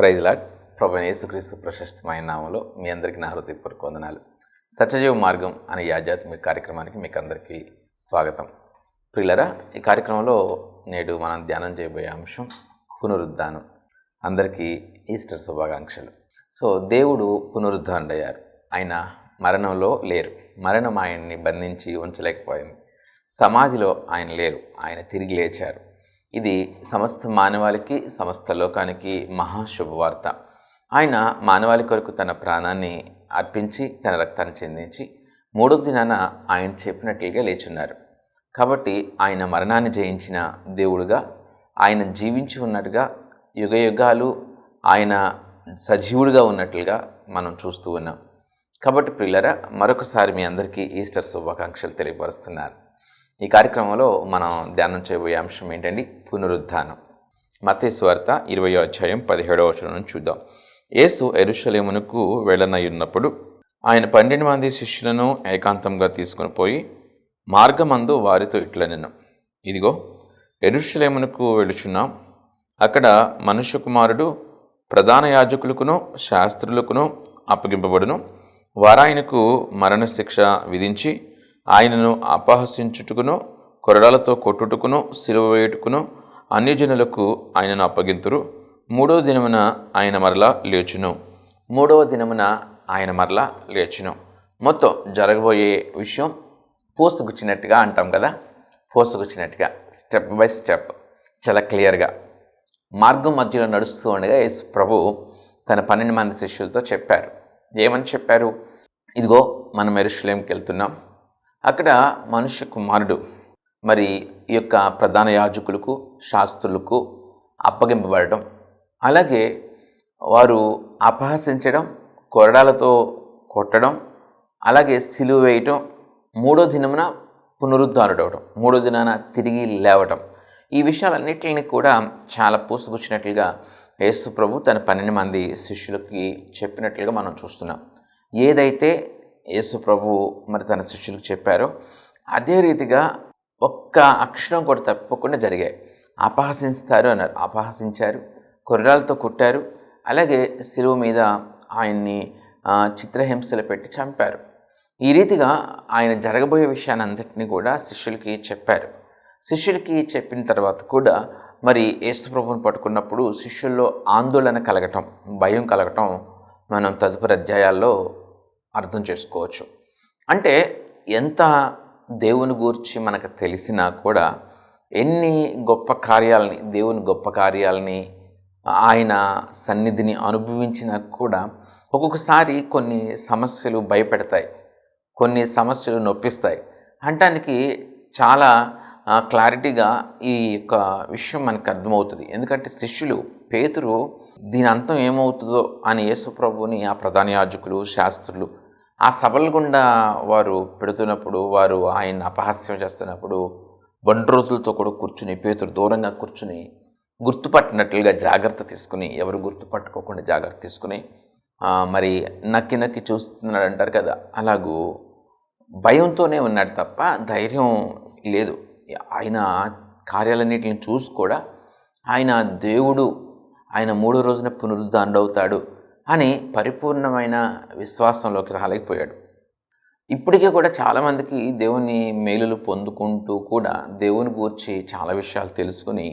Praise lord. ప్రభువైన యేసుక్రీస్తు ప్రశస్తమైన నామములో మీ అందరికీ నా హృదయపూర్వక వందనాలు. సత్యజీవ మార్గం అనే ఈ ఆధ్యాత్మిక కార్యక్రమానికి మీకు అందరికీ స్వాగతం. ప్రియులరా, ఈ కార్యక్రమంలో నేడు మనం ధ్యానం చేయబోయే అంశం పునరుద్ధానం. అందరికీ ఈస్టర్ శుభాకాంక్షలు. దేవుడు పునరుద్ధానుడయ్యారు. ఆయన మరణంలో లేరు. మరణం ఆయన్ని బంధించి ఉంచలేకపోయింది. సమాధిలో ఆయన లేరు, ఆయన తిరిగి లేచారు. ఇది సమస్త మానవాళికి, సమస్త లోకానికి మహాశుభవార్త. ఆయన మానవాళి కొరకు తన ప్రాణాన్ని అర్పించి తన రక్తాన్ని చెందించి మూడో దినాన ఆయన చెప్పినట్లుగా లేచున్నారు. కాబట్టి ఆయన మరణాన్ని జయించిన దేవుడుగా, ఆయన జీవించి ఉన్నట్టుగా, యుగ యుగాలు ఆయన సజీవుడిగా ఉన్నట్లుగా మనం చూస్తూ ఉన్నాం. కాబట్టి ప్రియులరా, మరొకసారి మీ అందరికీ ఈస్టర్ శుభాకాంక్షలు తెలియపరుస్తున్నారు. ఈ కార్యక్రమంలో మనం ధ్యానం చేయబోయే అంశం ఏంటండి? పునరుద్ధానం. మత్తయి సువార్త 20వ అధ్యాయం 17వ వచనం నుంచి చూద్దాం. యేసు యెరూషలేమునకు వెళ్ళనయ్యున్నప్పుడు ఆయన 12 మంది శిష్యులను ఏకాంతంగా తీసుకుని పోయి మార్గమందు వారితో ఇట్లనెను, ఇదిగో యెరూషలేమునకు వెళుచున్నాం. అక్కడ మనుష్య కుమారుడు ప్రధాన యాజకులకును శాస్త్రులకును అప్పగింపబడును. వారాయనకు మరణశిక్ష విధించి ఆయనను అపహసించుటకును, కొరడాలతో కొట్టుటకును, సిలువ వేయుటకును అన్యజనులకు ఆయనను అప్పగింతురు. మూడవ దినమున ఆయన మరలా లేచును. మొత్తం జరగబోయే విషయం పోసుగుచ్చినట్టుగా అంటాం కదా, పోసుగుచ్చినట్టుగా స్టెప్ బై స్టెప్ చాలా క్లియర్గా మార్గం మధ్యలో నడుస్తూ ఉండగా యేసు ప్రభు తన 12 మంది శిష్యులతో చెప్పారు. ఏమని చెప్పారు? ఇదిగో మనం యెరూషలేముకి వెళ్తున్నాం. అక్కడ మనుష్య కుమారుడు మరి ఈ యొక్క ప్రధాన యాజకులకు శాస్త్రులకు అప్పగింపబడటం, అలాగే వారు అపహసించడం, కొరడాలతో కొట్టడం, అలాగే సిలువ వేయటం, మూడో దినమున పునరుద్ధానుడవడం, మూడో దినాన తిరిగి లేవటం, ఈ విషయాలన్నిటిని కూడా చాలా పూసుకొచ్చినట్లుగా యేసు ప్రభు తన 12 మంది శిష్యులకి చెప్పినట్లుగా మనం చూస్తున్నాం. ఏదైతే యేసు ప్రభు మరి తన శిష్యులకు చెప్పారో అదే రీతిగా ఒక్క అక్షరం కూడా తప్పకుండా జరిగాయి. అపహసిస్తారు అన్నారు, అపహసించారు, కొర్రాలతో కొట్టారు, అలాగే శిలువ మీద ఆయన్ని చిత్రహింసలు పెట్టి చంపారు. ఈ రీతిగా ఆయన జరగబోయే విషయాన్ని అంతటినీ కూడా శిష్యులకి చెప్పారు. శిష్యులకి చెప్పిన తర్వాత కూడా మరి యేసు ప్రభువుని పట్టుకున్నప్పుడు శిష్యుల్లో ఆందోళన కలగటం, భయం కలగటం మనం తదుపరి అధ్యాయాల్లో అర్థం చేసుకోవచ్చు. అంటే ఎంత దేవుని గూర్చి మనకు తెలిసినా కూడా, ఎన్ని దేవుని గొప్ప కార్యాలని ఆయన సన్నిధిని అనుభవించినా కూడా ఒక్కొక్కసారి కొన్ని సమస్యలు భయపెడతాయి, కొన్ని సమస్యలు నొప్పిస్తాయి. అనటానికి చాలా క్లారిటీగా ఈ యొక్క విషయం మనకు అర్థమవుతుంది. ఎందుకంటే శిష్యులు పేతురు దీని అంతం ఏమవుతుందో అని యేసు ప్రభువుని ఆ ప్రధాన యాజకులు శాస్త్రులు ఆ సభల గుండా వారు పెడుతున్నప్పుడు, వారు ఆయన అపహాస్యం చేస్తున్నప్పుడు బండ్రోతులతో కూడా కూర్చుని, పేతురు దూరంగా కూర్చుని గుర్తుపట్టినట్లుగా జాగ్రత్త తీసుకుని, ఎవరు గుర్తుపట్టుకోకుండా జాగ్రత్త తీసుకుని మరి నక్కి నక్కి చూస్తున్నాడు అంటారు కదా, అలాగూ భయంతోనే ఉన్నాడు తప్ప ధైర్యం లేదు. ఆయన కార్యాలన్నిటిని చూసి కూడా ఆయన దేవుడు, ఆయన మూడో రోజున పునరుద్ధానుడవుతాడు అని పరిపూర్ణమైన విశ్వాసంలోకి రాలేకపోయాడు. ఇప్పటికే కూడా చాలామందికి దేవుని మేలులు పొందుకుంటూ కూడా దేవుని గూర్చి చాలా విషయాలు తెలుసుకుని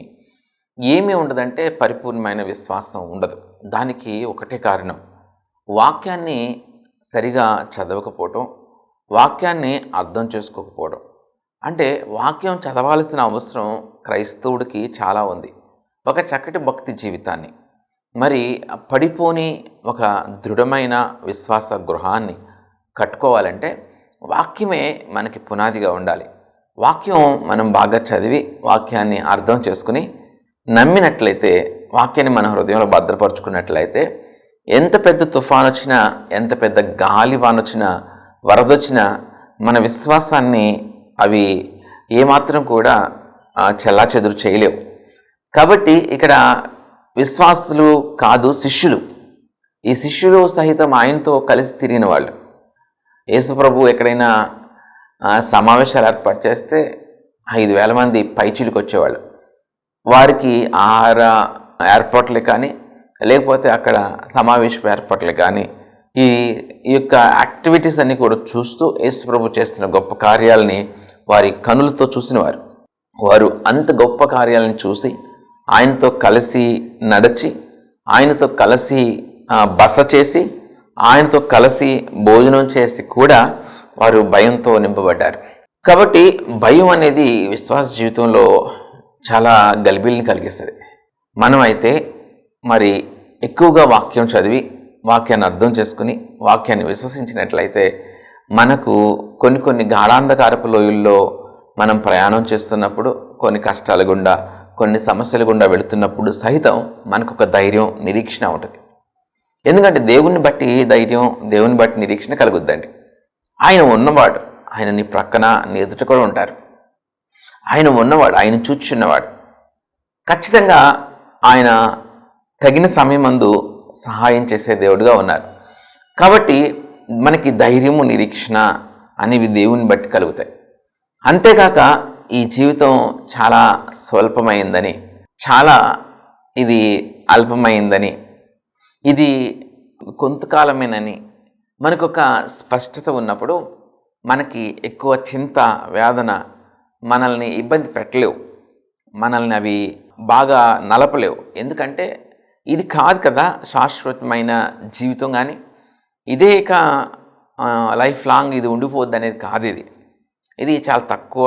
ఏమీ ఉండదంటే పరిపూర్ణమైన విశ్వాసం ఉండదు. దానికి ఒకటే కారణం, వాక్యాన్ని సరిగా చదవకపోవటం, వాక్యాన్ని అర్థం చేసుకోకపోవడం. అంటే వాక్యం చదవాల్సిన అవసరం క్రైస్తవుడికి చాలా ఉంది. ఒక చక్కటి భక్తి జీవితాన్ని, మరి పడిపోని ఒక దృఢమైన విశ్వాస గృహాన్ని కట్టుకోవాలంటే వాక్యమే మనకి పునాదిగా ఉండాలి. వాక్యం మనం బాగా చదివి వాక్యాన్ని అర్థం చేసుకుని నమ్మినట్లయితే, వాక్యాన్ని మన హృదయంలో భద్రపరుచుకున్నట్లయితే, ఎంత పెద్ద తుఫాను వచ్చినా, ఎంత పెద్ద గాలివాన వచ్చినా, వరదొచ్చినా మన విశ్వాసాన్ని అవి ఏమాత్రం కూడా చెల్లాచెదురు చేయలేవు. కాబట్టి ఇక్కడ విశ్వాసులు కాదు, శిష్యులు. ఈ శిష్యులు సహితం ఆయనతో కలిసి తిరిగిన వాళ్ళు. యేసు ప్రభు ఎక్కడైనా సమావేశాలు ఏర్పాటు చేస్తే 5,000 మంది పైచీలకు వచ్చేవాళ్ళు. వారికి ఆహార ఏర్పాట్లే కానీ, లేకపోతే అక్కడ సమావేశం ఏర్పాట్లు కానీ ఈ ఈ యొక్క యాక్టివిటీస్ అన్నీ కూడా చూస్తూ యేసుప్రభు చేస్తున్న గొప్ప కార్యాలని వారి కనులతో చూసినవారు. వారు అంత గొప్ప కార్యాలను చూసి ఆయనతో కలిసి నడిచి, ఆయనతో కలిసి బస చేసి, ఆయనతో కలిసి భోజనం చేసి కూడా వారు భయంతో నింపబడ్డారు. కాబట్టి భయం అనేది విశ్వాస జీవితంలో చాలా గలిబిలిని కలిగిస్తుంది. మనమైతే మరి ఎక్కువగా వాక్యం చదివి, వాక్యాన్ని అర్థం చేసుకుని, వాక్యాన్ని విశ్వసించినట్లయితే మనకు కొన్ని గాఢాంధకారపు లోయల్లో మనం ప్రయాణం చేస్తున్నప్పుడు, కొన్ని కష్టాల గుండా, కొన్ని సమస్యల గుండా వెళుతున్నప్పుడు సహితం మనకు ఒక ధైర్యం, నిరీక్షణ ఉంటుంది. ఎందుకంటే దేవుని బట్టి ధైర్యం, దేవుని బట్టి నిరీక్షణ కలుగుద్దండి. ఆయన ఉన్నవాడు, ఆయన నీ ప్రక్కన, నీ ఎదుట కూడా ఉంటారు. ఆయన ఉన్నవాడు, ఆయన చూచున్నవాడు. ఖచ్చితంగా ఆయన తగిన సమయమందు సహాయం చేసే దేవుడుగా ఉన్నారు. కాబట్టి మనకి ధైర్యము, నిరీక్షణ అనేవి దేవుని బట్టి కలుగుతాయి. అంతేకాక ఈ జీవితం చాలా స్వల్పమైందని, చాలా ఇది అల్పమైందని, ఇది కొంతకాలమేనని మనకొక స్పష్టత ఉన్నప్పుడు మనకి ఎక్కువ చింత, వేదన మనల్ని ఇబ్బంది పెట్టలేవు, మనల్ని అవి బాగా నలపలేవు. ఎందుకంటే ఇది కాదు కదా శాశ్వతమైన జీవితం, కానీ ఇదే ఇక లైఫ్ లాంగ్ ఇది ఉండిపోద్ది అనేది కాదు. ఇది చాలా తక్కువ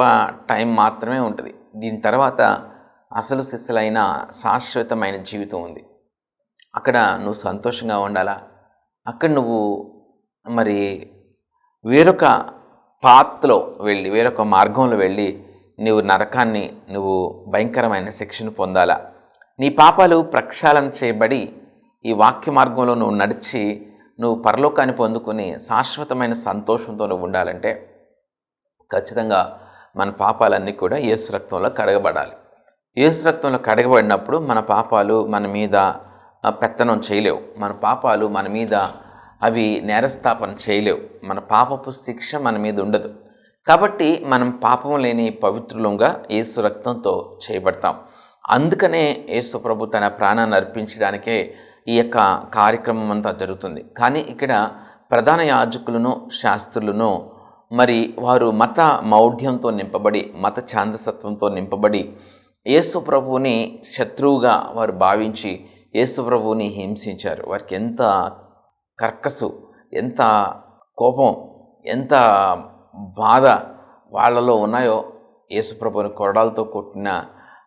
టైం మాత్రమే ఉంటుంది. దీని తర్వాత అసలు సిస్సులైన శాశ్వతమైన జీవితం ఉంది. అక్కడ నువ్వు సంతోషంగా ఉండాలా, అక్కడ నువ్వు మరి వేరొక పాత్లో వెళ్ళి, వేరొక మార్గంలో వెళ్ళి నువ్వు నరకాన్ని, నువ్వు భయంకరమైన శిక్షను పొందాలా, నీ పాపాలు ప్రక్షాళన చేయబడి ఈ వాక్య మార్గంలో నువ్వు నడిచి నువ్వు పరలోకాన్ని పొందుకొని శాశ్వతమైన సంతోషంతో నువ్వు ఉండాలంటే ఖచ్చితంగా మన పాపాలన్నీ కూడా యేసు రక్తంలో కడగబడాలి. యేసు రక్తంలో కడగబడినప్పుడు మన పాపాలు మన మీద పెత్తనం చేయలేవు, మన పాపాలు మన మీద అవి నేరస్థాపన చేయలేవు, మన పాపపు శిక్ష మన మీద ఉండదు. కాబట్టి మనం పాపం లేని పవిత్రులంగా యేసు రక్తంతో చేయబడతాం. అందుకనే యేసు ప్రభు తన ప్రాణాన్ని అర్పించడానికే ఈ యొక్క కార్యక్రమం అంతా జరుగుతుంది. కానీ ఇక్కడ ప్రధాన యాజకులను, శాస్త్రులను మరి వారు మత మౌఢ్యంతో నింపబడి, మత ఛాందసత్వంతో నింపబడి యేసు ప్రభువుని శత్రువుగా వారు భావించి యేసు ప్రభువుని హింసించారు. వారికి ఎంత కర్కసు, ఎంత కోపం, ఎంత బాధ వాళ్ళలో ఉన్నాయో యేసు ప్రభువుని కొరడాలతో కొట్టిన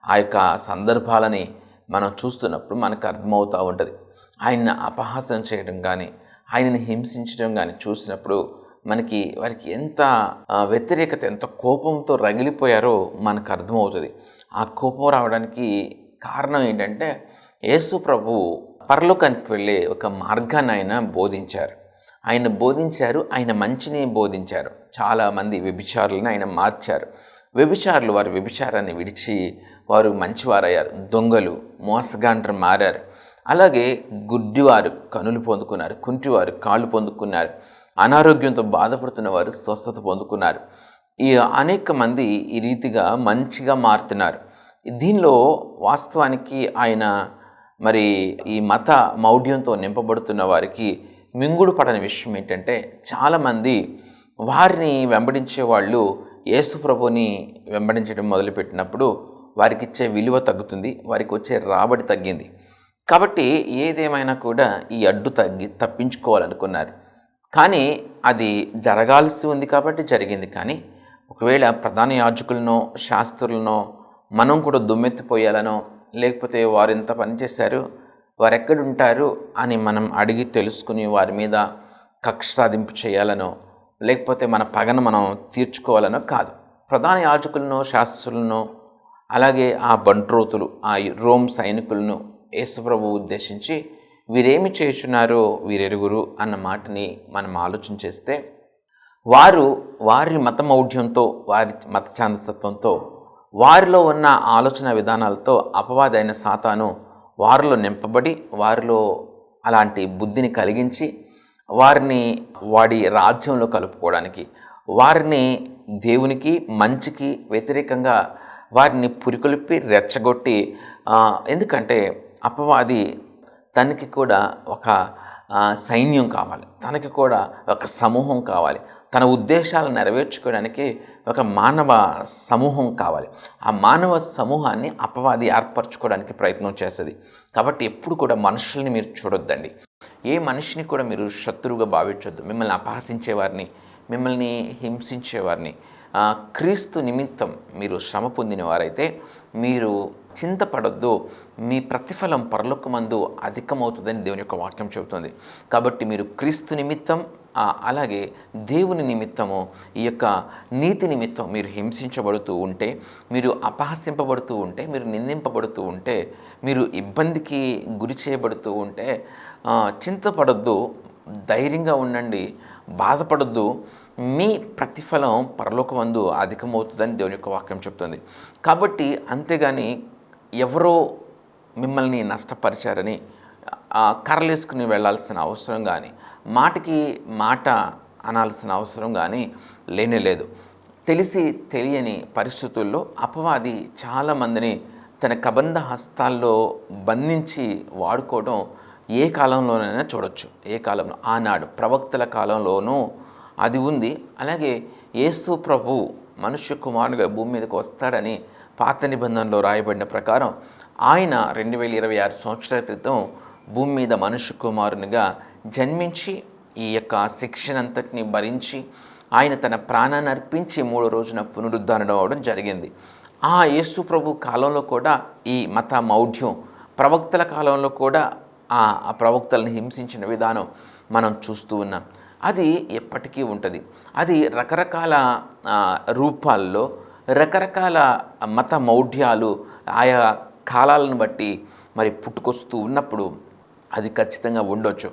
ఆ యొక్క సందర్భాలని మనం చూస్తున్నప్పుడు మనకు అర్థమవుతూ ఉంటుంది. ఆయన్ని అపహాస్యం చేయడం కానీ, ఆయనని హింసించడం కానీ చూసినప్పుడు వారికి ఎంత వ్యతిరేకత, ఎంత కోపంతో రగిలిపోయారో మనకు అర్థమవుతుంది. ఆ కోపం రావడానికి కారణం ఏంటంటే యేసు ప్రభువు పరలోకానికి వెళ్ళే ఒక మార్గాన్ని ఆయన బోధించారు. ఆయన మంచిని బోధించారు. చాలామంది వ్యభిచారులను ఆయన మార్చారు. వ్యభిచారులు వారి వ్యభిచారాన్ని విడిచి వారు మంచివారయ్యారు. దొంగలు, మోసగాండ్రు మారారు. అలాగే గుడ్డివారు కనులు పొందుకున్నారు, కుంటివారు కాళ్ళు పొందుకున్నారు, అనారోగ్యంతో బాధపడుతున్న వారు స్వస్థత పొందుకున్నారు. ఈ అనేక మంది ఈ రీతిగా మంచిగా మారుతున్నారు. దీనిలో వాస్తవానికి ఆయన మరి ఈ మత మౌఢ్యంతో నింపబడుతున్న వారికి మింగుడు పడని విషయం ఏంటంటే చాలామంది వారిని వెంబడించే వాళ్ళు యేసు ప్రభుని వెంబడించడం మొదలుపెట్టినప్పుడు వారికి ఇచ్చే విలువ తగ్గుతుంది, వారికి వచ్చే రాబడి తగ్గింది. కాబట్టి ఏదేమైనా కూడా ఈ అడ్డు తప్పించుకోవాలనుకున్నారు. కానీ అది జరగాల్సి ఉంది కాబట్టి జరిగింది. కానీ ఒకవేళ ప్రధాన యాజకులనో, శాస్త్రులనో మనం కూడా దుమ్మెత్తిపోయాలనో, లేకపోతే వారు ఎంత పనిచేశారు, వారు ఎక్కడుంటారు అని మనం అడిగి తెలుసుకుని వారి మీద కక్ష సాధింపు చేయాలనో, లేకపోతే మన పగను మనం తీర్చుకోవాలనో కాదు. ప్రధాన యాజకులను, శాస్త్రులను, అలాగే ఆ బంట్రోతులు, ఆ రోమ్ సైనికులను యేసుప్రభు ఉద్దేశించి వీరేమి చేస్తున్నారో వీరెరుగురు అన్న మాటని మనం ఆలోచన చేస్తే వారి మతమౌఢ్యంతో, వారి మత ఛాందసత్వంతో, వారిలో ఉన్న ఆలోచన విధానాలతో అపవాదైన సాతాను వారిలో నింపబడి వారిలో అలాంటి బుద్ధిని కలిగించి వారిని వాడి రాజ్యంలో కలుపుకోవడానికి, వారిని దేవునికి మంచికి వ్యతిరేకంగా వారిని పురికొల్పి రెచ్చగొట్టి, ఎందుకంటే అపవాది తనకి కూడా ఒక సైన్యం కావాలి, తనకి కూడా ఒక సమూహం కావాలి, తన ఉద్దేశాలను నెరవేర్చుకోవడానికి ఒక మానవ సమూహం కావాలి. ఆ మానవ సమూహాన్ని అపవాది ఏర్పరచుకోవడానికి ప్రయత్నం చేస్తుంది. కాబట్టి ఎప్పుడు కూడా మనుషుల్ని మీరు చూడొద్దండి. ఏ మనిషిని కూడా మీరు శత్రువుగా భావించొద్దు. మిమ్మల్ని అపహసించేవారిని, మిమ్మల్ని హింసించేవారిని క్రీస్తు నిమిత్తం మీరు శ్రమ పొందిన వారైతే మీరు చింతపడొద్దు. మీ ప్రతిఫలం పరలోకమందు అధికమవుతుందని దేవుని యొక్క వాక్యం చెబుతుంది. కాబట్టి మీరు క్రీస్తు నిమిత్తం అలాగే దేవుని నిమిత్తము ఈ యొక్క నీతి నిమిత్తం మీరు హింసించబడుతూ ఉంటే, మీరు అపహసింపబడుతూ ఉంటే, మీరు నిందింపబడుతూ ఉంటే, మీరు ఇబ్బందికి గురి చేయబడుతూ ఉంటే చింతపడొద్దు, ధైర్యంగా ఉండండి, బాధపడొద్దు. మీ ప్రతిఫలం పరలోకమందు అధికమవుతుందని దేవుని యొక్క వాక్యం చెప్తుంది. కాబట్టి అంతేగాని ఎవరో మిమ్మల్ని నష్టపరిచారని కర్రలేసుకుని వెళ్ళాల్సిన అవసరం కానీ, మాటకి మాట అనాల్సిన అవసరం కానీ లేనేలేదు. తెలిసి తెలియని పరిస్థితుల్లో అపవాది చాలామందిని తన కబంధ హస్తాల్లో బంధించి వాడుకోవడం ఏ కాలంలోనైనా చూడొచ్చు. ఏ కాలంలో, ఆనాడు ప్రవక్తల కాలంలోనూ అది ఉంది. అలాగే యేసు ప్రభు మనుష్య కుమారునిగా భూమి మీదకి వస్తాడని పాత నిబంధనలో రాయబడిన ప్రకారం ఆయన 2026 సంవత్సరాల క్రితం భూమి మీద మనుష్య కుమారునిగా జన్మించి ఈ యొక్క శిక్షనంతటిని భరించి ఆయన తన ప్రాణాన్ని అర్పించి 3వ రోజున పునరుద్ధరణ అవడం జరిగింది. ఆ యేసు ప్రభు కాలంలో కూడా ఈ మత మౌఢ్యం, ప్రవక్తల కాలంలో కూడా ఆ ప్రవక్తలను హింసించిన విధానం మనం చూస్తూ ఉన్నాం. అది ఎప్పటికీ ఉంటుంది. అది రకరకాల రూపాల్లో, రకరకాల మత మౌఢ్యాలు ఆయా కాలాలను బట్టి మరి పుట్టుకొస్తూ ఉన్నప్పుడు అది ఖచ్చితంగా ఉండొచ్చు.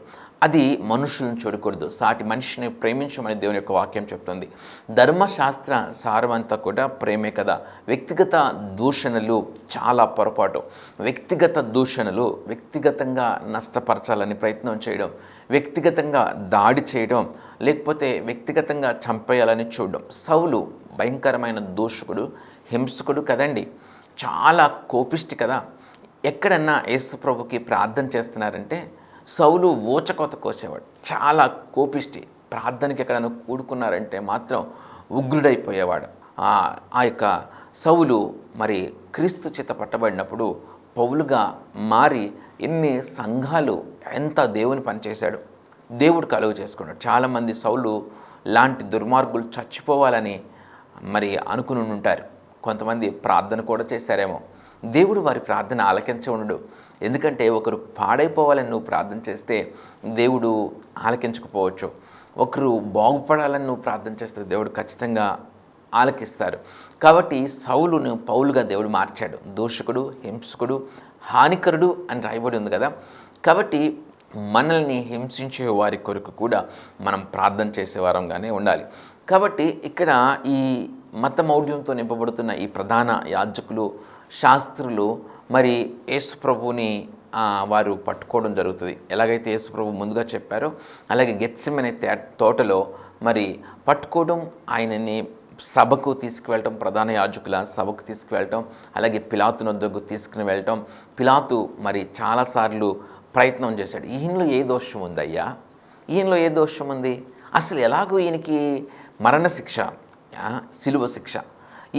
అది మనుషులను చూడకూడదు. సాటి మనిషిని ప్రేమించమని దేవుని యొక్క వాక్యం చెప్తుంది. ధర్మశాస్త్ర సారమంతా కూడా ప్రేమే కదా. వ్యక్తిగత దూషణలు చాలా పొరపాటు. వ్యక్తిగత దూషణలు, వ్యక్తిగతంగా నష్టపరచాలని ప్రయత్నం చేయడం, వ్యక్తిగతంగా దాడి చేయడం, లేకపోతే వ్యక్తిగతంగా చంపేయాలని చూడడం. సౌలు భయంకరమైన దూషకుడు, హింసకుడు కదండి. చాలా కోపిష్టి కదా. ఎక్కడన్నా యేసు ప్రభుకి ప్రార్థన చేస్తున్నారంటే సౌలు ఊచకోత కోసేవాడు. చాలా కోపిష్టి. ప్రార్థనకి ఎక్కడైనా కూడుకున్నారంటే మాత్రం ఉగ్రుడైపోయేవాడు. ఆ యొక్క సౌలు మరి క్రీస్తు చేత పట్టబడినప్పుడు పౌలుగా మారి ఎన్ని సంఘాలు, ఎంత దేవుని పనిచేశాడు, దేవుడు కలుగు చేసుకున్నాడు. చాలామంది సౌలు లాంటి దుర్మార్గులు చచ్చిపోవాలని మరి అనుకుని ఉంటారు. కొంతమంది ప్రార్థన కూడా చేశారేమో. దేవుడు వారి ప్రార్థన ఆలకించి ఉండడు. ఎందుకంటే ఒకరు పాడైపోవాలని నువ్వు ప్రార్థన చేస్తే దేవుడు ఆలకించకపోవచ్చు. ఒకరు బాగుపడాలని నువ్వు ప్రార్థన చేస్తే దేవుడు ఖచ్చితంగా ఆలకిస్తారు. కాబట్టి సౌలును పౌలుగా దేవుడు మార్చాడు. దూషకుడు, హింసకుడు, హానికరుడు అని రాయబడి ఉంది కదా. కాబట్టి మనల్ని హింసించే వారి కొరకు కూడా మనం ప్రార్థన చేసేవారంగానే ఉండాలి. కాబట్టి ఇక్కడ ఈ మత మౌఢ్యంతో నింపబడుతున్న ఈ ప్రధాన యాజకులు, శాస్త్రులు మరి యేసు ప్రభుని వారు పట్టుకోవడం జరుగుతుంది. ఎలాగైతే యేసు ప్రభు ముందుగా చెప్పారో అలాగే గెత్సెమనే తోటలో మరి పట్టుకోవడం, ఆయనని సభకు తీసుకువెళ్ళటం, ప్రధాన యాజకుల సభకు తీసుకువెళ్ళటం, అలాగే పిలాతు వద్దకు తీసుకుని వెళ్ళటం. పిలాతు మరి చాలాసార్లు ప్రయత్నం చేశాడు. ఈయనలో ఏ దోషం ఉందయ్యా, ఈయనలో ఏ దోషం ఉంది, అసలు ఎలాగో ఈయనకి మరణశిక్ష, సిలువ శిక్ష,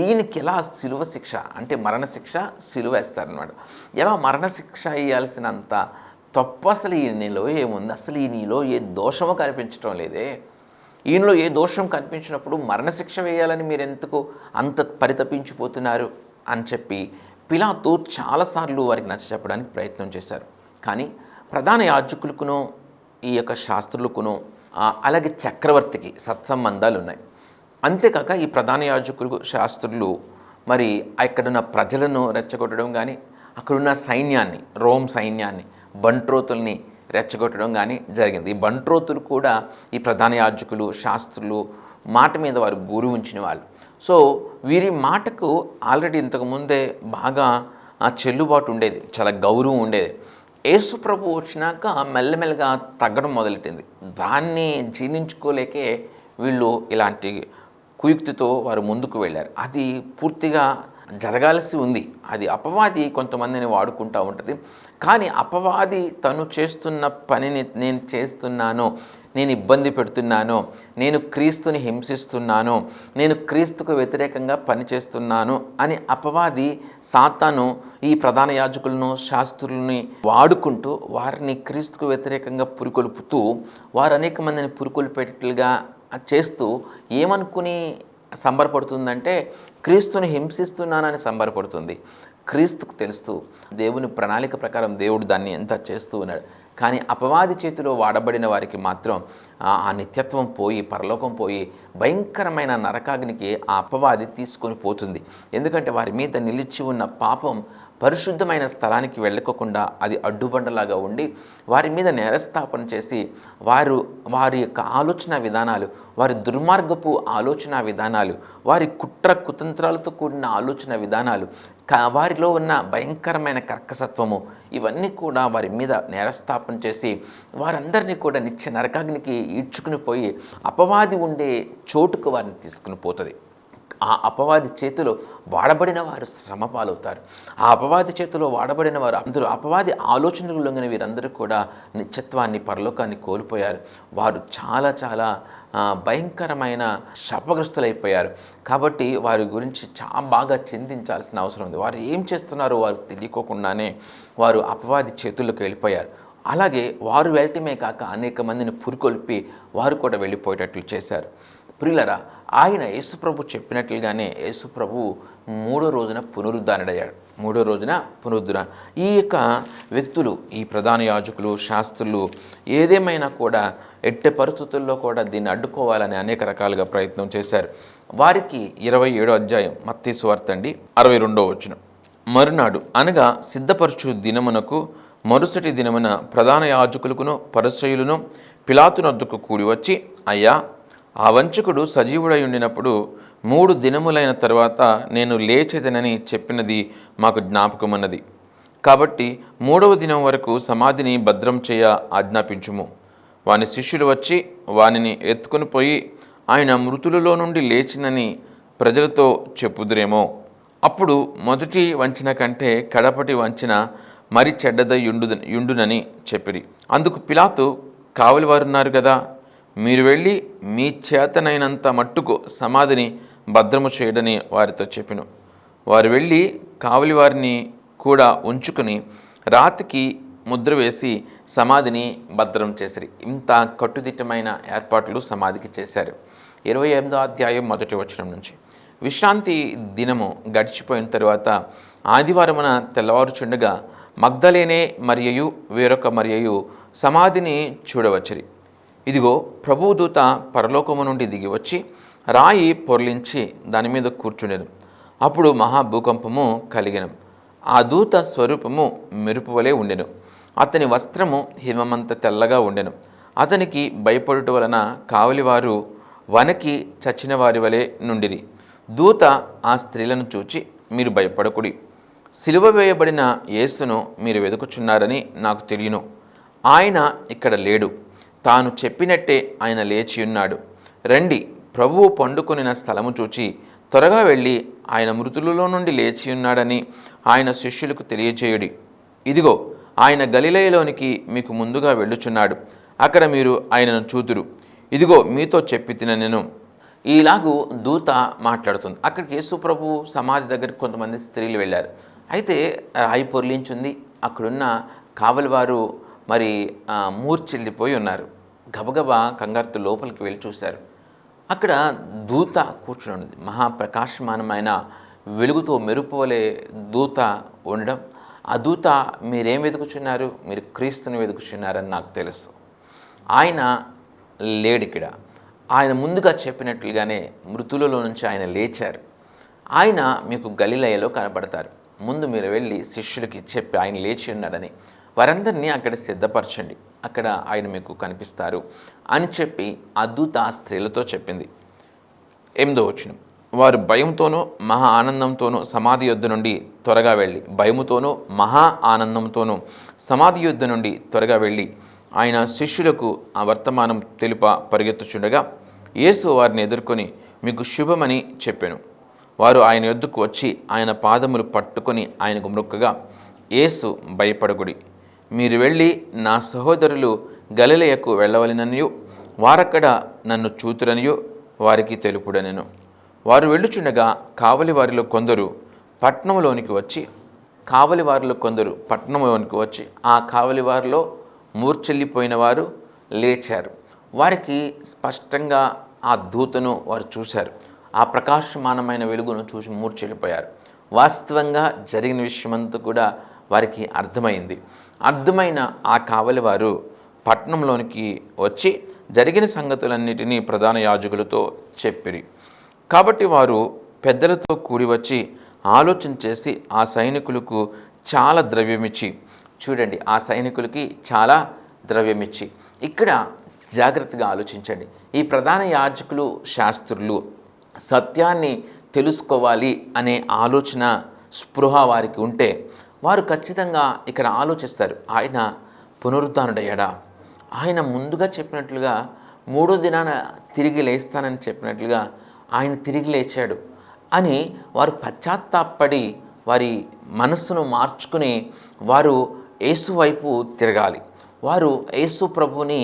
ఈయనకి ఎలా సిలువ శిక్ష అంటే మరణశిక్ష, సిలువ వేస్తారనమాట. ఎలా మరణశిక్ష వేయాల్సినంత తప్పు అసలు ఈయనలో ఏముంది, అసలు ఈయనలో ఏ దోషమో కనిపించడం లేదే. ఈయనలో ఏ దోషం కనిపించినప్పుడు మరణశిక్ష వేయాలని మీరు ఎందుకు అంత పరితపించిపోతున్నారు అని చెప్పి పిలాతు చాలాసార్లు వారికి నచ్చ చెప్పడానికి ప్రయత్నం చేశారు. కానీ ప్రధాన యాజకులకును ఈ యొక్క శాస్త్రులకును అలాగే చక్రవర్తికి సత్సంబంధాలు ఉన్నాయి. అంతేకాక ఈ ప్రధాన యాజకులు, శాస్త్రులు మరి అక్కడున్న ప్రజలను రెచ్చగొట్టడం కానీ, అక్కడున్న సైన్యాన్ని, రోమ్ సైన్యాన్ని, బంట్రోతుల్ని రెచ్చగొట్టడం కానీ జరిగింది. ఈ బంట్రోతులు కూడా ఈ ప్రధాన యాజకులు, శాస్త్రులు మాట మీద వారు గురి ఉంచిన వాళ్ళు. సో వీరి మాటకు ఆల్రెడీ ఇంతకుముందే బాగా చెల్లుబాటు ఉండేది, చాలా గౌరవం ఉండేది. యేసు ప్రభు వచ్చినాక మెల్లమెల్లగా తగ్గడం మొదలెట్టింది. దాన్ని జీర్ణించుకోలేకే వీళ్ళు ఇలాంటి కుయుక్తితో వారు ముందుకు వెళ్ళారు. అది పూర్తిగా జరగాల్సి ఉంది. అది అపవాది కొంతమందిని వాడుకుంటూ ఉంటుంది. కానీ అపవాది తను చేస్తున్న పనిని నేను చేస్తున్నాను, నేను ఇబ్బంది పెడుతున్నాను, నేను క్రీస్తుని హింసిస్తున్నాను, నేను క్రీస్తుకు వ్యతిరేకంగా పనిచేస్తున్నాను అని అపవాది సాతాను ఈ ప్రధాన యాజకులను శాస్త్రులని వాడుకుంటూ వారిని క్రీస్తుకు వ్యతిరేకంగా పురికొల్పుతూ వారు అనేక మందిని పురికొల్పేటట్లుగా చేస్తూ ఏమనుకుని సంబరపడుతుందంటే క్రీస్తుని హింసిస్తున్నానని సంబరపడుతుంది. క్రీస్తుకు తెలుస్తూ దేవుని ప్రణాళిక ప్రకారం దేవుడు దాన్ని ఎంత చేస్తూ ఉన్నాడు. కానీ అపవాది చేతిలో వాడబడిన వారికి మాత్రం ఆ నిత్యత్వం పోయి పరలోకం పోయి భయంకరమైన నరకాగ్నికి ఆ అపవాది తీసుకొని పోతుంది. ఎందుకంటే వారి మీద నిలిచి ఉన్న పాపం పరిశుద్ధమైన స్థలానికి వెళ్ళకోకుండా అది అడ్డుబండలాగా ఉండి వారి మీద నేరస్థాపన చేసి వారి యొక్క ఆలోచన విధానాలు, వారి దుర్మార్గపు ఆలోచన విధానాలు, వారి కుట్ర కుతంత్రాలతో కూడిన ఆలోచన విధానాలు, వారిలో ఉన్న భయంకరమైన కర్కసత్వము ఇవన్నీ కూడా వారి మీద నేరస్థాపన చేసి వారందరినీ కూడా నిత్య నరకాగ్నికి ఈడ్చుకుని పోయి అపవాది ఉండే చోటుకు వారిని తీసుకుని పోతుంది. ఆ అపవాది చేతిలో వాడబడిన వారు శ్రమ పాలవుతారు. ఆ అపవాది చేతిలో వాడబడిన వారు అందరూ అపవాది ఆలోచనలు లొంగిన వీరందరూ కూడా నిత్యత్వాన్ని పరలోకాన్ని కోల్పోయారు. వారు చాలా చాలా భయంకరమైన శాపగ్రస్తులైపోయారు. కాబట్టి వారి గురించి చాలా బాగా చింతించాల్సిన అవసరం ఉంది. వారు ఏం చేస్తున్నారో వారు తెలియకోకుండానే వారు అపవాది చేతుల్లోకి వెళ్ళిపోయారు. అలాగే వారు వెళ్ళటమే కాక అనేక మందిని పురికొల్పి వారు కూడా వెళ్ళిపోయేటట్లు చేశారు. ప్రియులరా, ఆయన యేసుప్రభు చెప్పినట్లుగానే యేసుప్రభు మూడో రోజున పునరుద్ధానుడయ్యాడు. ఈ యొక్క వ్యక్తులు, ఈ ప్రధాన యాజకులు, శాస్త్రులు ఏదేమైనా కూడా ఎట్టి పరిస్థితుల్లో కూడా దీన్ని అడ్డుకోవాలని అనేక రకాలుగా ప్రయత్నం చేశారు. వారికి 27వ అధ్యాయం మత్తయి సువార్త 62వ వచనం. మరునాడు అనగా సిద్ధపరచు దినమునకు మరుసటి దినమున ప్రధాన యాజకులకును పరిసయ్యులను పిలాతునొద్దకు కూడి వచ్చి, అయ్యా, ఆ వంచకుడు సజీవుడై ఉండినప్పుడు 3 దినములైన తర్వాత నేను లేచెదనని చెప్పినది మాకు జ్ఞాపకమున్నది. కాబట్టి 3వ దినం వరకు సమాధిని భద్రం చేయ ఆజ్ఞాపించుము. వాని శిష్యులు వచ్చి వానిని ఎత్తుకుని పోయి ఆయన మృతులలో నుండి లేచినని ప్రజలతో చెప్పుదురేమో. అప్పుడు మొదటి వంచన కంటే కడపటి వంచన మరి చెడ్డదై యుండునని చెప్పిరి. అందుకు పిలాతు, కావలివారున్నారు కదా, మీరు వెళ్ళి మీ చేతనైనంత మట్టుకు సమాధిని భద్రము చేయడని వారితో చెప్పెను. వారు వెళ్ళి కావలి వారిని కూడా ఉంచుకుని రాతికి ముద్ర వేసి సమాధిని భద్రం చేసిరి. ఇంత కట్టుదిట్టమైన ఏర్పాట్లు సమాధికి చేశారు. 28వ అధ్యాయం 1వ వచనం నుంచి. విశ్రాంతి దినము గడిచిపోయిన తరువాత ఆదివారమున తెల్లవారుచుండగా మగ్దలేనే మరియయు వేరొక మరియయు సమాధిని చూడవచ్చిరి. ఇదిగో, ప్రభువు దూత పరలోకము నుండి దిగి వచ్చి రాయి పొర్లించి దాని మీద కూర్చుండెను. అప్పుడు మహాభూకంపము కలిగెను. ఆ దూత స్వరూపము మెరుపు వలె ఉండెను. అతని వస్త్రము హిమమంత తెల్లగా ఉండెను. అతనికి భయపడుట వలన కావలివారు వనకి చచ్చిన వారి వలె నుండిరి. దూత ఆ స్త్రీలను చూచి, మీరు భయపడకుడి, సిలువ వేయబడిన యేసును మీరు వెతుకుచున్నారని నాకు తెలియను. ఆయన ఇక్కడ లేడు, తాను చెప్పినట్టే ఆయన లేచియున్నాడు. రండి, ప్రభువు పండుకొనిన స్థలము చూచి త్వరగా వెళ్ళి ఆయన మృతులలో నుండి లేచియున్నాడని ఆయన శిష్యులకు తెలియచేయుడి. ఇదిగో, ఆయన గలిలయలోనికి మీకు ముందుగా వెళ్ళుచున్నాడు. అక్కడ మీరు ఆయనను చూతురు. ఇదిగో, మీతో చెప్పి తినెను. ఈలాగూ దూత మాట్లాడుతుంది. అక్కడికి యేసు ప్రభు సమాధి దగ్గరికి కొంతమంది స్త్రీలు వెళ్ళారు. అయితే రాయి పొర్లించుంది. అక్కడున్న కావలివారు మరి మూర్ఛిల్లిపోయి ఉన్నారు. గబగబా కంగారుతో లోపలికి వెళ్ళి చూశారు. అక్కడ దూత కూర్చుని ఉన్నది. మహాప్రకాశమానమైన వెలుగుతో మెరుపు వలె దూత ఉండడం. ఆ దూత, మీరేం వెతుకుచున్నారు? మీరు క్రీస్తుని వెతుకుచున్నారని నాకు తెలుసు. ఆయన లేడిక్కడ. ఆయన ముందుగా చెప్పినట్లుగానే మృతులలో నుంచి ఆయన లేచారు. ఆయన మీకు గలిలయలో కనబడతారు. ముందు మీరు వెళ్ళి శిష్యులకి చెప్పి ఆయన లేచి ఉన్నాడని వారందరినీ అక్కడ సిద్ధపరచండి, అక్కడ ఆయన మీకు కనిపిస్తారు అని చెప్పి ఆ దూత ఆ స్త్రీలతో చెప్పింది. 8వ వచనం. వారు భయంతోనూ మహా ఆనందంతోనూ సమాధి యొద్ద నుండి త్వరగా వెళ్ళి సమాధి యొద్ద నుండి త్వరగా వెళ్ళి ఆయన శిష్యులకు ఆ వర్తమానం తెలుప పరిగెత్తుచుండగా యేసు వారిని ఎదుర్కొని మీకు శుభమని చెప్పెను. వారు ఆయన యొద్దకు వచ్చి ఆయన పాదములు పట్టుకొని ఆయనకు మ్రొక్కగా, యేసు భయపడకుడి, మీరు వెళ్ళి నా సహోదరులు గలిలయకు వెళ్ళవలెననియు వారక్కడ నన్ను చూతురనియు వారికి తెలుపుడనెను. వారు వెళ్ళుచుండగా కావలి వారిలో కొందరు పట్టణంలోనికి వచ్చి ఆ కావలి వారిలో మూర్చెల్లిపోయిన వారు లేచారు. వారికి స్పష్టంగా ఆ దూతను వారు చూశారు. ఆ ప్రకాశమానమైన వెలుగును చూసి మూర్చెల్లిపోయారు. వాస్తవంగా జరిగిన విషయమంతా కూడా వారికి అర్థమైన ఆ కావలి వారు పట్టణంలోనికి వచ్చి జరిగిన సంగతులన్నిటినీ ప్రధాన యాజకులతో చెప్పిరి. కాబట్టి వారు పెద్దలతో కూడి వచ్చి ఆలోచన చేసి ఆ సైనికులకు చాలా ద్రవ్యమిచ్చి, చూడండి, ఆ సైనికులకి చాలా ద్రవ్యమిచ్చి, ఇక్కడ జాగ్రత్తగా ఆలోచించండి. ఈ ప్రధాన యాజకులు, శాస్త్రులు సత్యాన్ని తెలుసుకోవాలి అనే ఆలోచన, స్పృహ వారికి ఉంటే వారు ఖచ్చితంగా ఇక్కడ ఆలోచిస్తారు, ఆయన పునరుద్ధానుడయ్యాడా, ఆయన ముందుగా చెప్పినట్లుగా 3వ దినాన తిరిగి లేస్తానని చెప్పినట్లుగా ఆయన తిరిగి లేచాడు అని వారు పశ్చాత్తాపడి వారి మనస్సును మార్చుకుని వారు యేసు వైపు తిరగాలి. వారు యేసు ప్రభుని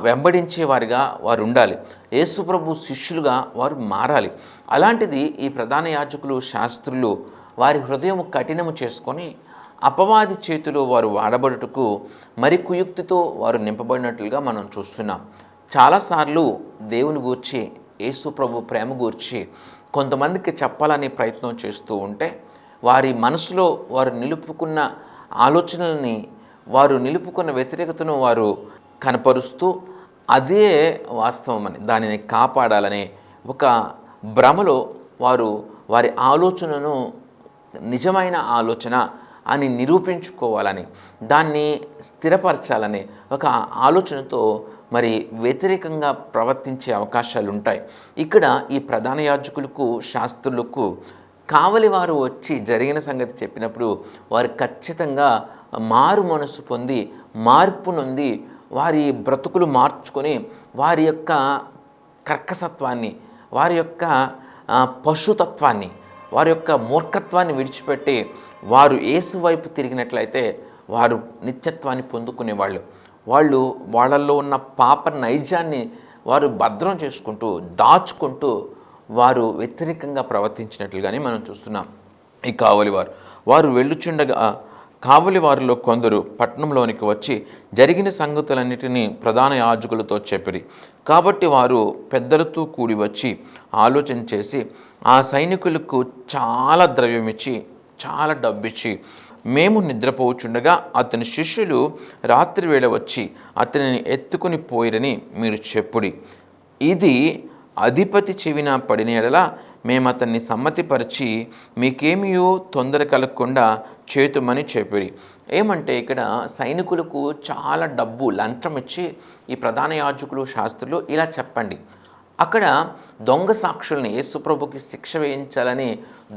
వెంబడించే వారిగా వారు ఉండాలి. యేసు ప్రభు శిష్యులుగా వారు మారాలి. అలాంటిది ఈ ప్రధాన యాజకులు, శాస్త్రులు వారి హృదయం కఠినము చేసుకొని అపవాది చేతిలో వారు వాడబడుటకు మరి కుయుక్తితో వారు నింపబడినట్లుగా మనం చూస్తున్నాం. చాలాసార్లు దేవుని గూర్చి, యేసు ప్రభు ప్రేమ గూర్చి కొంతమందికి చెప్పాలనే ప్రయత్నం చేస్తూ ఉంటే వారి మనసులో వారు నిలుపుకున్న ఆలోచనల్ని, వారు నిలుపుకున్న వ్యతిరేకతను వారు కనపరుస్తూ అదే వాస్తవమని, దానిని కాపాడాలనే ఒక భ్రమలో వారు వారి ఆలోచనను నిజమైన ఆలోచన అని నిరూపించుకోవాలని, దాన్ని స్థిరపరచాలని ఒక ఆలోచనతో మరి వ్యతిరేకంగా ప్రవర్తించే అవకాశాలు ఉంటాయి. ఇక్కడ ఈ ప్రధాన యాజకులకు, శాస్త్రులకు కావలి వారు వచ్చి జరిగిన సంగతి చెప్పినప్పుడు వారు ఖచ్చితంగా మారు మనసు పొంది, మార్పు నొంది వారి బ్రతుకులు మార్చుకొని వారి యొక్క కర్కసత్వాన్ని, వారి యొక్క పశుతత్వాన్ని, వారి యొక్క మూర్ఖత్వాన్ని విడిచిపెట్టి వారు యేసు వైపు తిరిగినట్లయితే వారు నిత్యత్వాన్ని పొందుకునేవాళ్ళు. వాళ్ళల్లో ఉన్న పాప నైజాన్ని వారు భద్రం చేసుకుంటూ, దాచుకుంటూ వారు వ్యతిరేకంగా ప్రవర్తించినట్లుగానే మనం చూస్తున్నాం. ఈ వారు వెళ్ళుచుండగా కావలి వారిలో కొందరు పట్టణంలోనికి వచ్చి జరిగిన సంగతులన్నిటినీ ప్రధాన యాజకులతో చెప్పిరి. కాబట్టి వారు పెద్దలతో కూడి వచ్చి ఆలోచన చేసి ఆ సైనికులకు చాలా ద్రవ్యమిచ్చి, చాలా డబ్బిచ్చి, మేము నిద్రపోచుండగా అతని శిష్యులు రాత్రి వేళ వచ్చి అతనిని ఎత్తుకుని పోయిరని మీరు చెప్పుడి. ఇది అధిపతి చెవిన పడిన ఎడల మేము అతన్ని సమ్మతిపరిచి మీకేమియో తొందర కలగకుండా చేతుమని చెప్పిరి. ఏమంటే ఇక్కడ సైనికులకు చాలా డబ్బు లంచం ఇచ్చి ఈ ప్రధాన యాజకులు, శాస్త్రులు ఇలా చెప్పండి, అక్కడ దొంగ సాక్షుల్ని, యేసుప్రభుకి శిక్ష వేయించాలని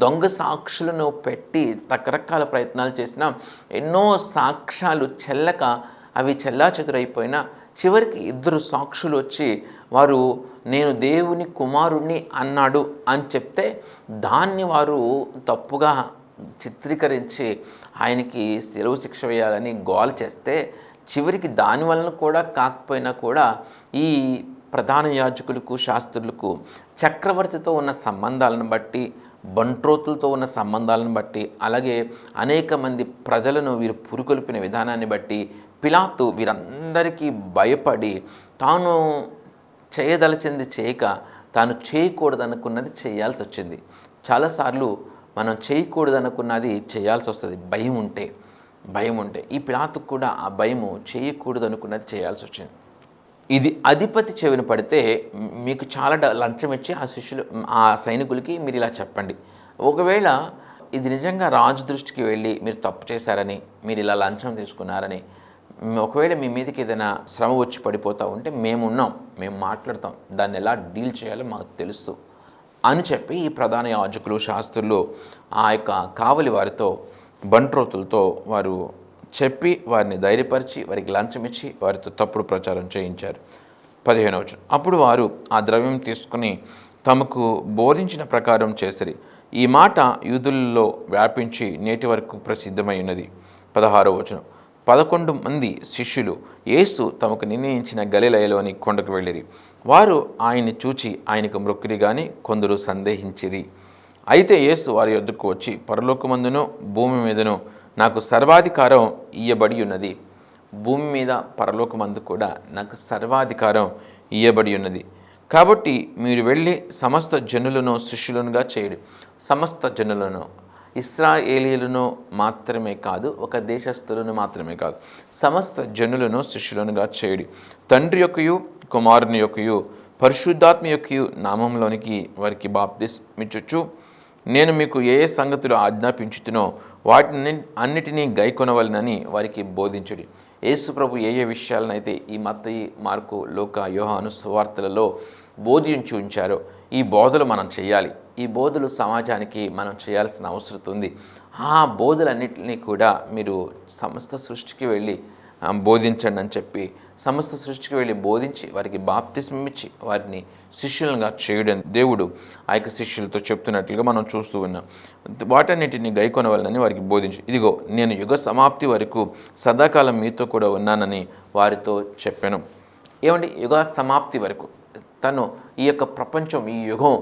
దొంగ సాక్షులను పెట్టి రకరకాల ప్రయత్నాలు చేసిన ఎన్నో సాక్ష్యాలు చెల్లక అవి చెల్లాచెదురైపోయినా చివరికి 2 సాక్షులు వచ్చి వారు నేను దేవుని కుమారుణ్ణి అన్నాడు అని చెప్తే దాన్ని వారు తప్పుగా చిత్రీకరించి ఆయనకి శిలువ శిక్ష వేయాలని గోల చేస్తే చివరికి దాని వలన కూడా కాకపోయినా కూడా ఈ ప్రధాన యాజకులకు, శాస్త్రులకు చక్రవర్తితో ఉన్న సంబంధాలను బట్టి, బంట్రోతులతో ఉన్న సంబంధాలను బట్టి, అలాగే అనేక మంది ప్రజలను వీరు పురుకొల్పిన విధానాన్ని బట్టి పిలాతు వీరందరికీ భయపడి తాను చేయదలచింది చేయక తాను చేయకూడదనుకున్నది చేయాల్సి వచ్చింది. చాలాసార్లు మనం చేయకూడదనుకున్నది చేయాల్సి వస్తుంది భయం ఉంటే. ఈ పిలాతుకు కూడా ఆ భయము చేయకూడదనుకున్నది చేయాల్సి వచ్చింది. ఇది అధిపతి చెవిన పడితే మీకు చాలా లంచం ఇచ్చి ఆ సైనికులకి మీరు ఇలా చెప్పండి. ఒకవేళ ఇది నిజంగా రాజు దృష్టికి వెళ్ళి మీరు తప్పు చేశారని, మీరు ఇలా లంచం తీసుకున్నారని, ఒకవేళ మీ మీదకి ఏదైనా శ్రమ వచ్చి పడిపోతూ ఉంటే మేము మాట్లాడతాం, దాన్ని ఎలా డీల్ చేయాలో మాకు తెలుసు అని చెప్పి ఈ ప్రధాన యాజకులు, శాస్త్రులు ఆ యొక్క కావలి వారితో, బంట్రోతులతో వారు చెప్పి వారిని ధైర్యపరిచి వారికి లంచం ఇచ్చి వారితో తప్పుడు ప్రచారం చేయించారు. 15వ వచనం. అప్పుడు వారు ఆ ద్రవ్యం తీసుకుని తమకు బోధించిన ప్రకారం చేసిరి. ఈ మాట యూదులలో వ్యాపించి నేటి వరకు ప్రసిద్ధమై ఉన్నది. 16వ వచనం. 11 మంది శిష్యులు యేసు తమకు నిర్ణయించిన గలిలయలోని కొండకు వెళ్ళిరి. వారు ఆయన్ని చూచి ఆయనకు మ్రొక్కిరి గాని కొందరు సందేహించిరి. అయితే యేసు వారి యొద్దకు వచ్చి, పరలోకమందును భూమి మీదను నాకు సర్వాధికారం ఇయ్యబడి ఉన్నది. భూమి మీద పరలోకమందు కూడా నాకు సర్వాధికారం ఇయ్యబడి ఉన్నది. కాబట్టి మీరు వెళ్ళి సమస్త జనులను శిష్యులనుగా చేయుడి. సమస్త జనులను, ఇశ్రాయేలీయులను మాత్రమే కాదు, ఒక దేశస్థులను మాత్రమే కాదు, సమస్త జనులను శిష్యులనుగా చేయుడి. తండ్రి యొక్కయు కుమారుని యొక్కయు పరిశుద్ధాత్మ యొక్కయు నామంలోనికి వారికి బాప్తిస్మిచ్చుచు నేను మీకు ఏ ఏ సంగతులు ఆజ్ఞాపించుతునో వాటిని అన్నిటినీ గైకొనవలనని వారికి బోధించుడి. యేసు ప్రభు ఏ ఏ విషయాలనైతే ఈ మత్తయి, మార్కు, లూకా, యోహాను సువార్తలలో బోధించి ఉంచారో ఈ బోధలు మనం చేయాలి. ఈ బోధలు సమాజానికి మనం చేయాల్సిన అవసరం ఉంది. ఆ బోధలన్నింటినీ కూడా మీరు సమస్త సృష్టికి వెళ్ళి బోధించండి అని చెప్పి సమస్త సృష్టికి వెళ్ళి బోధించి వారికి బాప్తిస్మం ఇచ్చి వారిని శిష్యులుగా చేయడం దేవుడు ఆ యొక్క శిష్యులతో చెప్తున్నట్లుగా మనం చూస్తూ ఉన్నాం. వాటన్నిటిని గైకొనవలనని వారికి బోధించి, ఇదిగో నేను యుగ సమాప్తి వరకు సదాకాలం మీతో కూడా ఉన్నానని వారితో చెప్పాను. ఏమండి, యుగ సమాప్తి వరకు తను ఈ యొక్క ప్రపంచం, ఈ యుగం,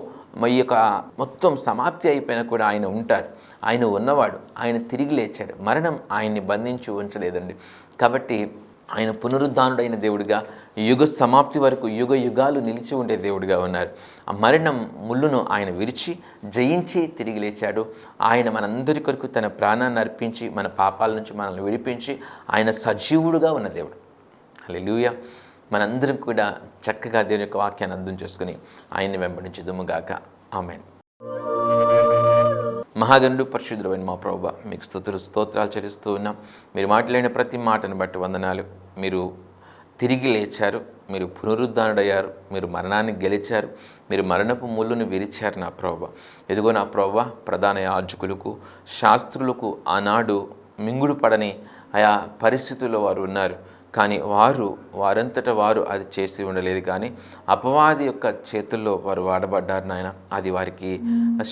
ఈ యొక్క మొత్తం సమాప్తి అయిపోయినా కూడా ఆయన ఉంటాడు. ఆయన ఉన్నవాడు, ఆయన తిరిగి లేచాడు. మరణం ఆయన్ని బంధించి ఉంచలేదండి. కాబట్టి ఆయన పునరుద్ధానుడైన దేవుడిగా యుగ సమాప్తి వరకు యుగ యుగాలు నిలిచి ఉండే దేవుడిగా ఉన్నారు. ఆ మరణం ముళ్ళును ఆయన విరిచి జయించి తిరిగి లేచాడు. ఆయన మనందరి కొరకు తన ప్రాణాన్ని అర్పించి మన పాపాల నుంచి మనల్ని విడిపించి ఆయన సజీవుడుగా ఉన్న దేవుడు. హల్లెలూయా. మనందరం కూడా చక్కగా దేవుని యొక్క వాక్యాన్ని అర్థం చేసుకుని ఆయన్ని వెంబడించుదుముగాక. ఆమేన్. మహాగణుడు పరిశుద్ధుడైన మా ప్రభువా, మీకు స్తోత్రాలు చెల్లిస్తూ ఉన్నాం. మీరు మాట్లాడిన ప్రతి మాటను బట్టి వందనాలు. మీరు తిరిగి లేచారు, మీరు పునరుద్ధానుడయ్యారు, మీరు మరణాన్ని గెలిచారు, మీరు మరణపు ముళ్ళును విరిచారు నా ప్రభువా. ఎదుగో నా ప్రభువా, ప్రధాన యాజకులకు, శాస్త్రులకు ఆనాడు మింగుడు పడని ఆయా పరిస్థితుల్లో వారు ఉన్నారు. కానీ వారంతట వారు అది చేసి ఉండలేదు. కానీ అపవాది యొక్క చేతుల్లో వారు వాడబడ్డారు నాయన. అది వారికి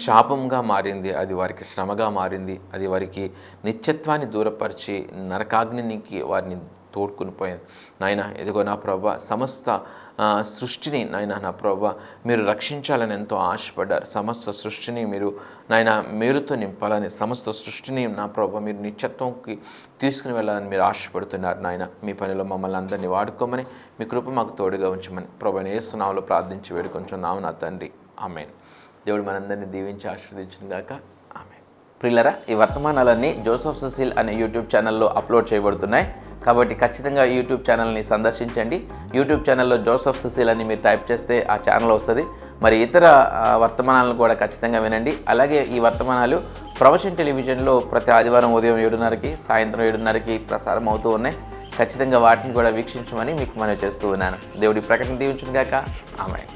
శాపంగా మారింది, అది వారికి శ్రమగా మారింది, అది వారికి నిత్యత్వాన్ని దూరపరిచి నరకాగ్నికి వారిని తోడుకుని పోయింది నాయన. ఎదుగో నా ప్రభా, సమస్త సృష్టిని నాయన నా ప్రభా మీరు రక్షించాలని ఎంతో ఆశపడ్డారు. సమస్త సృష్టిని మీరు నాయన మేలుతో నింపాలని, సమస్త సృష్టిని నా ప్రభా మీరు నిత్యత్వంకి తీసుకుని వెళ్ళాలని మీరు ఆశపడుతున్నారు నాయన. మీ పనిలో మమ్మల్ని అందరినీ వాడుకోమని, మీ కృప మాకు తోడుగా ఉంచమని ప్రభువైన యేసు నామములో ప్రార్థించి వేడుకొంచున్నాము నా తండ్రి. ఆమేన్. దేవుడు మనందరినీ దీవించి ఆశీర్వదించును గాక. ఆమేన్. ప్రియులరా, ఈ వర్తమానాలన్నీ జోసెఫ్ సుశీల్ అనే యూట్యూబ్ ఛానల్లో అప్లోడ్ చేయబడుతున్నాయి. కాబట్టి ఖచ్చితంగా యూట్యూబ్ ఛానల్ని సందర్శించండి. యూట్యూబ్ ఛానల్లో జోసెఫ్ సుశీల్ అని మీరు టైప్ చేస్తే ఆ ఛానల్ వస్తుంది. మరి ఇతర వర్తమానాలను కూడా ఖచ్చితంగా వినండి. అలాగే ఈ వర్తమానాలు ప్రవచన్ టెలివిజన్లో ప్రతి ఆదివారం ఉదయం 7:30కి, సాయంత్రం 7:30కి ప్రసారం అవుతూ ఉన్నాయి. ఖచ్చితంగా వాటిని కూడా వీక్షించమని మీకు మనవి చేస్తూ ఉన్నాను. దేవుడి ప్రకటన దీవించును గాక. ఆమేన్.